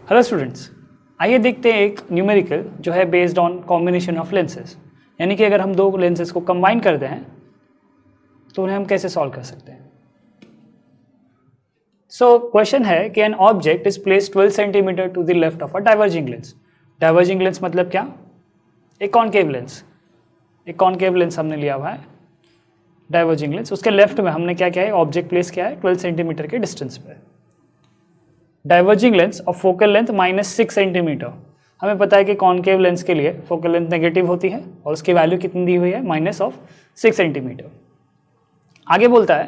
Hello students, आइए देखते हैं एक न्यूमेरिकल जो है based on combination of lenses, यानी कि अगर हम दो लेंसेज को कंबाइन करते हैं तो उन्हें हम कैसे सॉल्व कर सकते हैं। सो क्वेश्चन है कि an object is placed 12 centimetre to the left of a diverging lens. Diverging lens मतलब क्या? एक कॉनकेव लेंस। एक कॉनकेव लेंस हमने लिया हुआ है, डाइवर्जिंग लेंस। उसके लेफ्ट में हमने क्या किया है, ऑब्जेक्ट प्लेस किया है 12 सेंटीमीटर के डिस्टेंस पे। डाइवर्जिंग लेंस और फोकल लेंथ -6 सेंटीमीटर। हमें पता है कि कॉनकेव लेंस के लिए फोकल लेंथ नेगेटिव होती है और उसकी वैल्यू कितनी दी हुई है, -6 सेंटीमीटर। आगे बोलता है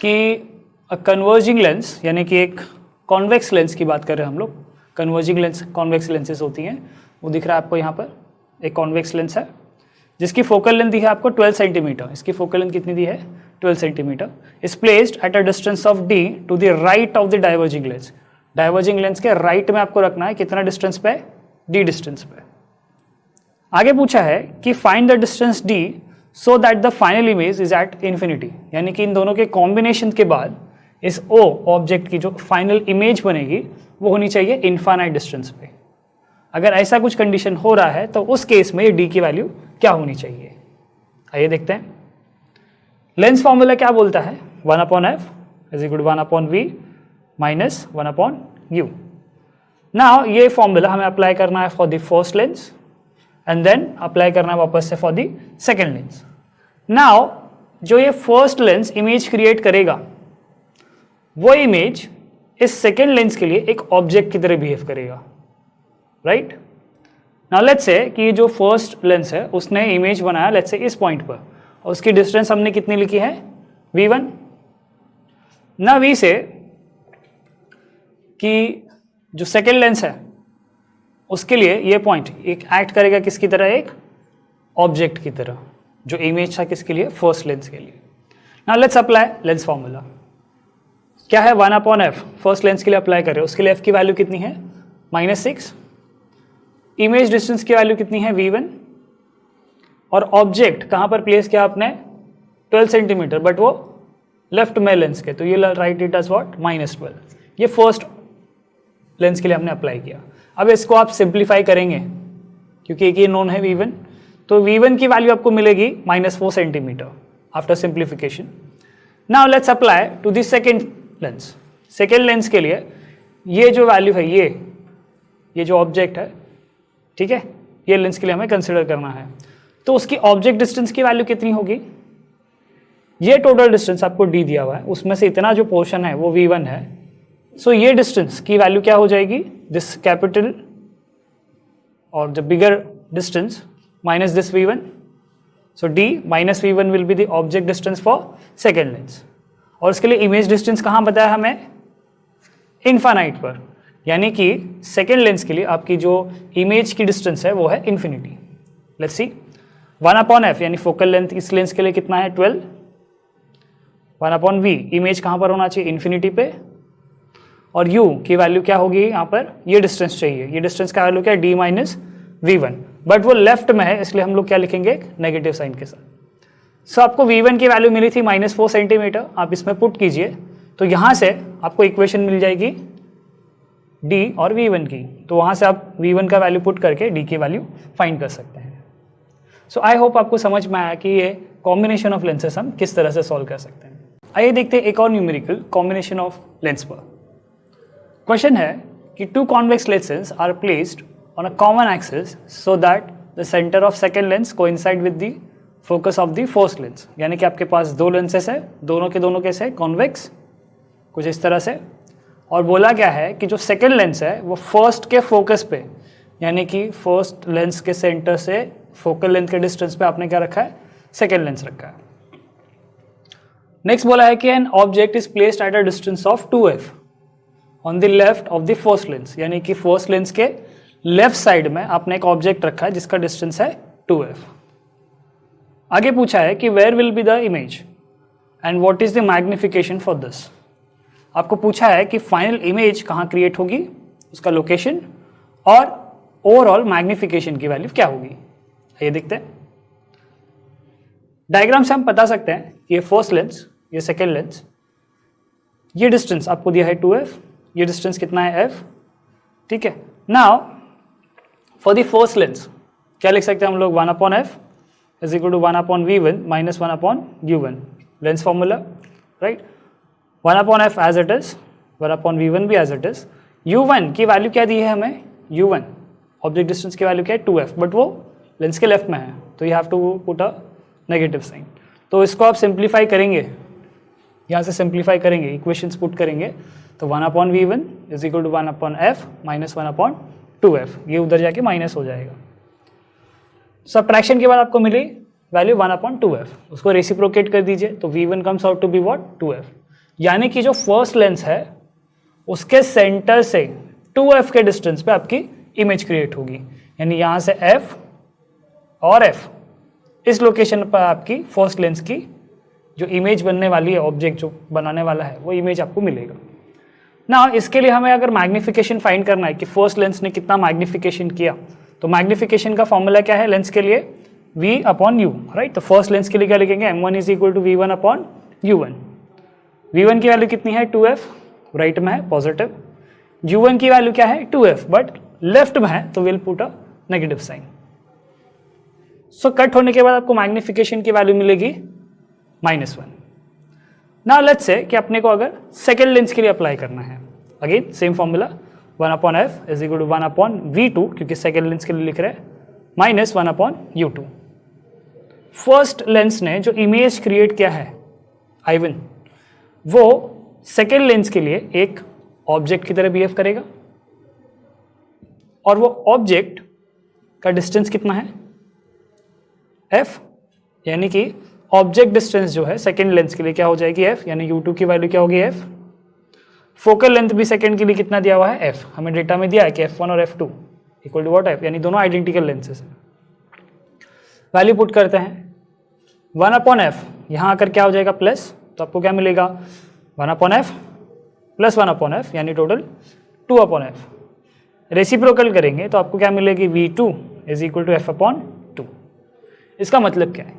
कि कन्वर्जिंग लेंस, यानी कि एक कॉन्वेक्स लेंस की बात कर रहे हैं हम लोग। कन्वर्जिंग लेंस कॉन्वेक्स लेंसेज होती हैं, वो दिख रहा है आपको यहाँ पर। एक कॉन्वेक्स लेंस है जिसकी फोकल लेंथ दी है आपको 12 सेंटीमीटर। इसकी फोकल लेंथ कितनी दी है, 12 centimetre. Is placed at a distance of d to the right of the diverging lens. Diverging lens के राइट में आपको रखना है कितना डिस्टेंस पे, d डिस्टेंस पे। आगे पूछा है कि find the distance d so that the final image is at infinity, यानी कि इन दोनों के कॉम्बिनेशन के बाद इस O ऑब्जेक्ट की जो फाइनल इमेज बनेगी वो होनी चाहिए इनफाइनाइट डिस्टेंस पे। अगर ऐसा कुछ कंडीशन हो रहा है तो उस केस में ये d की वैल्यू क्या होनी चाहिए, आइए देखते हैं। लेंस फॉर्मूला क्या बोलता है, 1/f is equal to 1/v minus 1/u। Now ये फॉर्मूला हमें अप्लाई करना है for the first lens and then apply करना है वापस से for the second lens. Now जो ये फर्स्ट लेंस इमेज क्रिएट करेगा वो इमेज इस सेकेंड लेंस के लिए एक ऑब्जेक्ट की तरह बिहेव करेगा, राइट। नाउ लेट्स से कि जो फर्स्ट लेंस है उसने इमेज बनाया लेट्स से इस पॉइंट पर, और उसकी डिस्टेंस हमने कितनी लिखी है, v1। ना v से कि जो सेकेंड लेंस है उसके लिए ये पॉइंट एक एक्ट करेगा किसकी तरह, एक ऑब्जेक्ट की तरह, जो इमेज था किसके लिए, फर्स्ट लेंस के लिए। Now let's apply lens formula. क्या है, 1/f फर्स्ट लेंस के लिए अप्लाई करें, उसके लिए f की वैल्यू कितनी है, -6। इमेज डिस्टेंस की वैल्यू कितनी है, v1। और ऑब्जेक्ट कहाँ पर प्लेस किया आपने, 12 सेंटीमीटर, बट वो लेफ्ट में लेंस के, तो ये राइट इट एज व्हाट, -12। ये फर्स्ट लेंस के लिए हमने अप्लाई किया। अब इसको आप सिंप्लीफाई करेंगे क्योंकि एक ये नोन है v1, तो v1 की वैल्यू आपको मिलेगी -4 centimetre after simplification. Now let's apply to the second lens. Second lens के लिए ये जो वैल्यू है, ये जो ऑब्जेक्ट है, ठीक है, ये लेंस के लिए हमें कंसिडर करना है। तो उसकी ऑब्जेक्ट डिस्टेंस की वैल्यू कितनी होगी, ये टोटल डिस्टेंस आपको d दिया हुआ है, उसमें से इतना जो पोर्शन है वो v1 है। सो ये डिस्टेंस की वैल्यू क्या हो जाएगी, दिस कैपिटल और the bigger distance minus this v1। So d minus v1 will be the object distance for second lens. और इसके लिए इमेज डिस्टेंस कहाँ बताया हमें, इनफाइनाइट पर, यानी कि सेकेंड लेंस के लिए आपकी जो इमेज की डिस्टेंस है वो है इन्फिनिटी। लेट्स सी, 1/f यानी फोकल लेंथ इस लेंस के लिए कितना है, 12। 1/v इमेज कहाँ पर होना चाहिए, इन्फिनिटी पे। और u की वैल्यू क्या होगी यहाँ पर, ये डिस्टेंस चाहिए, ये डिस्टेंस का वैल्यू क्या है, d माइनस v1, बट वो लेफ्ट में है इसलिए हम लोग क्या लिखेंगे, एक नेगेटिव साइन के साथ। सो आपको v1 की वैल्यू मिली थी -4 सेंटीमीटर, आप इसमें पुट कीजिए तो यहाँ से आपको इक्वेशन मिल जाएगी d और v1 की, तो वहाँ से आप v1 का वैल्यू पुट करके d की वैल्यू फाइंड कर सकते हैं। सो आई होप आपको समझ में आया कि ये कॉम्बिनेशन ऑफ लेंसेज हम किस तरह से सॉल्व कर सकते हैं। आइए देखते हैं एक और न्यूमेरिकल कॉम्बिनेशन ऑफ लेंस पर। क्वेश्चन है कि two convex lenses are placed on a common axis so that the centre of second lens coincide with the focus of the first lens. यानी कि आपके पास दो लेंसेज है, दोनों के दोनों कैसे, कॉन्वेक्स, कुछ इस तरह से। और बोला क्या है कि जो सेकेंड लेंस है वो फर्स्ट के फोकस पे, यानी कि फर्स्ट लेंस के सेंटर से फोकल लेंथ के डिस्टेंस पे आपने क्या रखा है, सेकेंड लेंस रखा है। नेक्स्ट बोला है कि an object is placed at a distance of 2f on the left of the first lens, यानी कि फर्स्ट लेंस के लेफ्ट साइड में आपने एक ऑब्जेक्ट रखा है जिसका डिस्टेंस है 2f। आगे पूछा है कि where will be the image and what is the magnification for this. आपको पूछा है कि फाइनल इमेज कहाँ क्रिएट होगी, उसका लोकेशन और ओवरऑल मैग्निफिकेशन की वैल्यू क्या होगी, ये देखते हैं। डायग्राम से हम बता सकते हैं कि ये फर्स्ट लेंस, ये सेकेंड लेंस, ये डिस्टेंस आपको दिया है 2f, ये डिस्टेंस कितना है f, ठीक है। Now for the first lens क्या लिख सकते हैं हम लोग, 1/f is equal to 1/v1 minus 1/u1, lens formula, right. 1/f as it is, 1/v1 भी एज इट इज। u1 की वैल्यू क्या दी है हमें, u1 ऑब्जेक्ट डिस्टेंस की वैल्यू क्या है 2f, बट वो लेंस के लेफ्ट में है, तो you have to put a negative sign. तो इसको आप सिंप्लीफाई करेंगे, यहाँ से सिंप्लीफाई करेंगे, इक्वेशंस पुट करेंगे, तो 1/v1 is equal to 1/f minus 1/2f, ये उधर जाके माइनस हो जाएगा। सबट्रैक्शन के बाद आपको मिली वैल्यू 1/2f, उसको रेसिप्रोकेट कर दीजिए, तो v1 comes out to be what 2f, यानी कि जो फर्स्ट लेंस है उसके सेंटर से 2f के डिस्टेंस पे आपकी इमेज क्रिएट होगी, यानी यहाँ से f और f इस लोकेशन पर आपकी फर्स्ट लेंस की जो इमेज बनने वाली है, ऑब्जेक्ट जो बनाने वाला है वो इमेज आपको मिलेगा ना। इसके लिए हमें अगर मैग्निफिकेशन फाइंड करना है कि फर्स्ट लेंस ने कितना मैग्निफिकेशन किया, तो मैग्निफिकेशन का फॉर्मूला क्या है लेंस के लिए, v/u, राइट। तो फर्स्ट लेंस के लिए क्या लिखेंगे, m1 is equal to v1/u1। v1 की वैल्यू कितनी है 2f, राइट में है पॉजिटिव, u1 की वैल्यू क्या है 2f बट लेफ्ट में है, तो will put a negative sign. So cut होने के बाद आपको मैग्निफिकेशन की वैल्यू मिलेगी -1। नाउ लेट्स से कि अपने को अगर सेकेंड लेंस के लिए अप्लाई करना है, again same formula, 1/f is equal to 1/v2, क्योंकि सेकेंड लेंस के लिए लिख रहे हैं, माइनस 1/u2। फर्स्ट लेंस ने जो इमेज क्रिएट किया है I1, वो सेकेंड लेंस के लिए एक ऑब्जेक्ट की तरह बिहेव करेगा, और वो ऑब्जेक्ट का डिस्टेंस कितना है f, यानी कि ऑब्जेक्ट डिस्टेंस जो है सेकेंड लेंस के लिए क्या हो जाएगी f, यानी u2 की वैल्यू क्या होगी f। फोकल लेंथ भी सेकेंड के लिए कितना दिया हुआ है f, हमें डेटा में दिया है कि f1 और f2 equal to what f, यानी दोनों आइडेंटिकल लेंसेज हैं। वैल्यू पुट करते हैं, 1/f यहाँ आकर क्या हो जाएगा प्लस, तो आपको क्या मिलेगा 1/f प्लस 1/f, यानी टोटल 2/f। रेसिप्रोकल करेंगे तो आपको क्या मिलेगी, v2 is equal to f/2। इसका मतलब क्या है,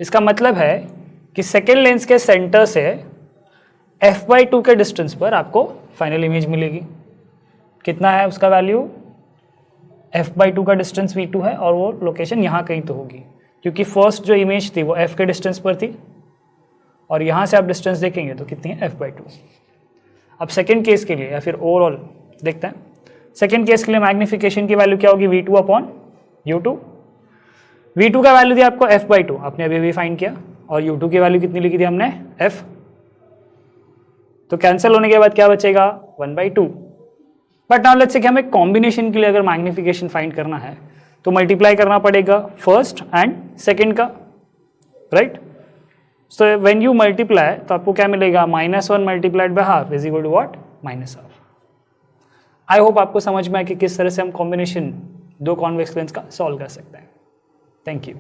इसका मतलब है कि सेकेंड लेंस के सेंटर से f/2 के डिस्टेंस पर आपको फाइनल इमेज मिलेगी। कितना है उसका वैल्यू, f/2 का डिस्टेंस v2 है, और वो लोकेशन यहाँ कहीं तो होगी, क्योंकि फर्स्ट जो इमेज थी वो f के डिस्टेंस पर थी, और यहाँ से आप डिस्टेंस देखेंगे तो कितनी है f/2। अब सेकेंड केस के लिए या फिर ओवरऑल देखते हैं, सेकेंड केस के लिए मैग्निफिकेशन की वैल्यू क्या होगी, v2/u2। v2 का वैल्यू दिया आपको f/2, आपने अभी भी फाइंड किया, और u2 की वैल्यू कितनी लिखी थी हमने f, तो कैंसिल होने के बाद क्या बचेगा 1/2। बट नाउ लेट्स से कि हमें कॉम्बिनेशन के लिए अगर मैग्निफिकेशन फाइंड करना है तो मल्टीप्लाई करना पड़ेगा फर्स्ट एंड सेकेंड का, right. So when you multiply तो आपको क्या मिलेगा, -1 multiplied by half is equal to what, -1/2। I hope आपको समझ में आए कि किस तरह से हम कॉम्बिनेशन दो कॉन्वेक्स लेंस का सॉल्व कर सकते हैं। Thank you.